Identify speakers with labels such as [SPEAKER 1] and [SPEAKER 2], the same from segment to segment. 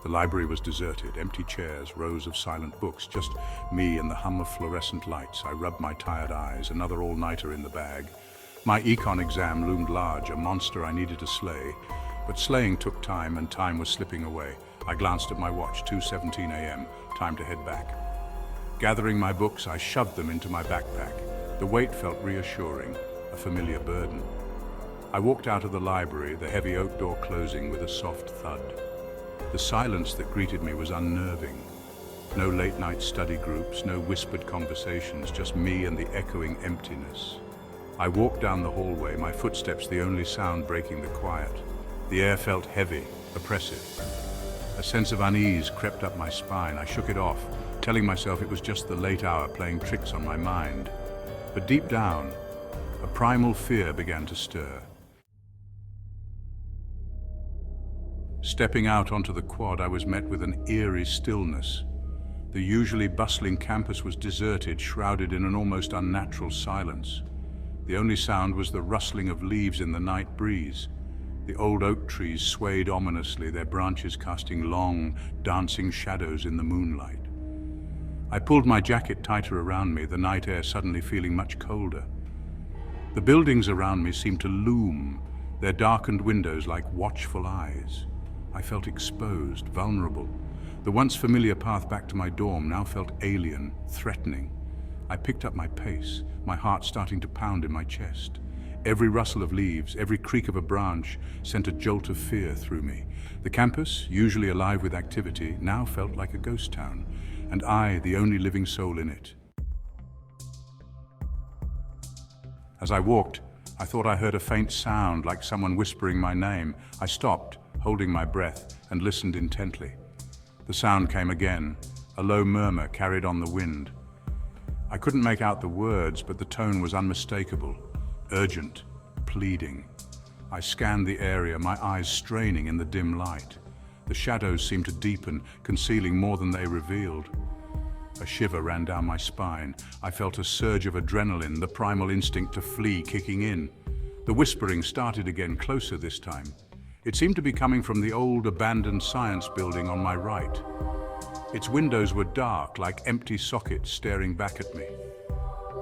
[SPEAKER 1] The library was deserted, empty chairs, rows of silent books, just me and the hum of fluorescent lights. I rubbed my tired eyes, another all-nighter in the bag. My econ exam loomed large, a monster I needed to slay. But slaying took time, and time was slipping away. I glanced at my watch, 2:17 a.m., time to head back. Gathering my books, I shoved them into my backpack. The weight felt reassuring, a familiar burden. I walked out of the library, the heavy oak door closing with a soft thud. The silence that greeted me was unnerving. No late-night study groups, no whispered conversations, just me and the echoing emptiness. I walked down the hallway, my footsteps the only sound breaking the quiet. The air felt heavy, oppressive. A sense of unease crept up my spine. I shook it off, telling myself it was just the late hour playing tricks on my mind. But deep down, a primal fear began to stir. Stepping out onto the quad, I was met with an eerie stillness. The usually bustling campus was deserted, shrouded in an almost unnatural silence. The only sound was the rustling of leaves in the night breeze. The old oak trees swayed ominously, their branches casting long, dancing shadows in the moonlight. I pulled my jacket tighter around me, the night air suddenly feeling much colder. The buildings around me seemed to loom, their darkened windows like watchful eyes. I felt exposed, vulnerable. The once familiar path back to my dorm now felt alien, threatening. I picked up my pace, my heart starting to pound in my chest. Every rustle of leaves, every creak of a branch sent a jolt of fear through me. The campus, usually alive with activity, now felt like a ghost town, and I, the only living soul in it. As I walked, I thought I heard a faint sound like someone whispering my name. I stopped, holding my breath, and listened intently. The sound came again, a low murmur carried on the wind. I couldn't make out the words, but the tone was unmistakable, urgent, pleading. I scanned the area, my eyes straining in the dim light. The shadows seemed to deepen, concealing more than they revealed. A shiver ran down my spine. I felt a surge of adrenaline, the primal instinct to flee kicking in. The whispering started again, closer this time. It seemed to be coming from the old abandoned science building on my right. Its windows were dark, like empty sockets staring back at me.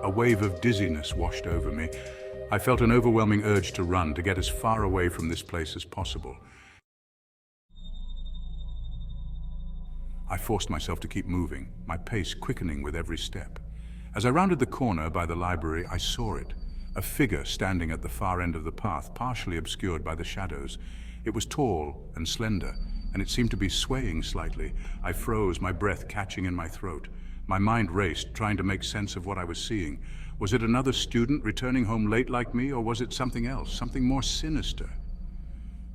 [SPEAKER 1] A wave of dizziness washed over me. I felt an overwhelming urge to run, to get as far away from this place as possible. I forced myself to keep moving, my pace quickening with every step. As I rounded the corner by the library, I saw it, a figure standing at the far end of the path, partially obscured by the shadows. It was tall and slender, and it seemed to be swaying slightly. I froze, my breath catching in my throat. My mind raced, trying to make sense of what I was seeing. Was it another student returning home late like me, or was it something else, something more sinister?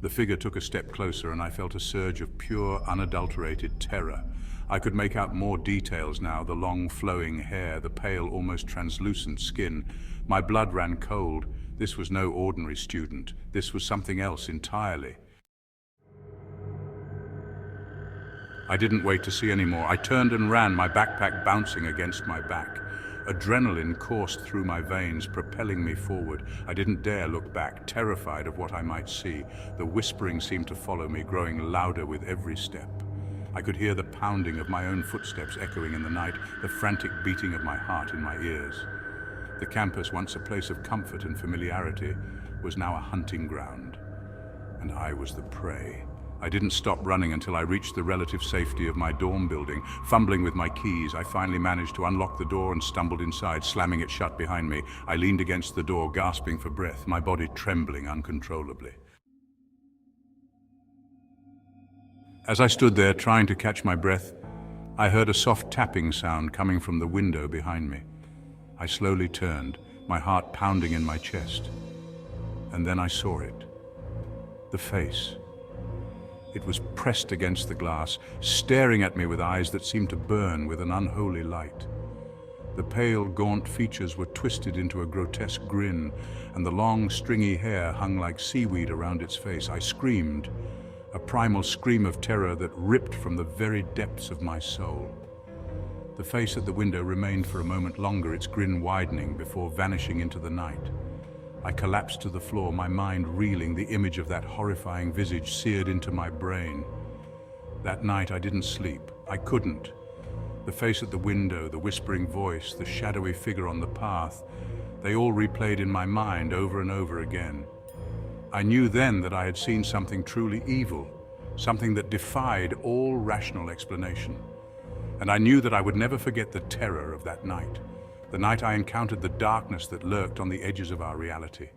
[SPEAKER 1] The figure took a step closer, and I felt a surge of pure, unadulterated terror. I could make out more details now, the long, flowing hair, the pale, almost translucent skin. My blood ran cold. This was no ordinary student. This was something else entirely. I didn't wait to see any more. I turned and ran, my backpack bouncing against my back. Adrenaline coursed through my veins, propelling me forward. I didn't dare look back, terrified of what I might see. The whispering seemed to follow me, growing louder with every step. I could hear the pounding of my own footsteps echoing in the night, the frantic beating of my heart in my ears. The campus, once a place of comfort and familiarity, was now a hunting ground, and I was the prey. I didn't stop running until I reached the relative safety of my dorm building. Fumbling with my keys, I finally managed to unlock the door and stumbled inside, slamming it shut behind me. I leaned against the door, gasping for breath, my body trembling uncontrollably. As I stood there, trying to catch my breath, I heard a soft tapping sound coming from the window behind me. I slowly turned, my heart pounding in my chest. And then I saw it. The face. It was pressed against the glass, staring at me with eyes that seemed to burn with an unholy light. The pale, gaunt features were twisted into a grotesque grin, and the long, stringy hair hung like seaweed around its face. I screamed, a primal scream of terror that ripped from the very depths of my soul. The face at the window remained for a moment longer, its grin widening before vanishing into the night. I collapsed to the floor, my mind reeling, the image of that horrifying visage seared into my brain. That night I didn't sleep. I couldn't. The face at the window, the whispering voice, the shadowy figure on the path, they all replayed in my mind over and over again. I knew then that I had seen something truly evil, something that defied all rational explanation. And I knew that I would never forget the terror of that night, the night I encountered the darkness that lurked on the edges of our reality.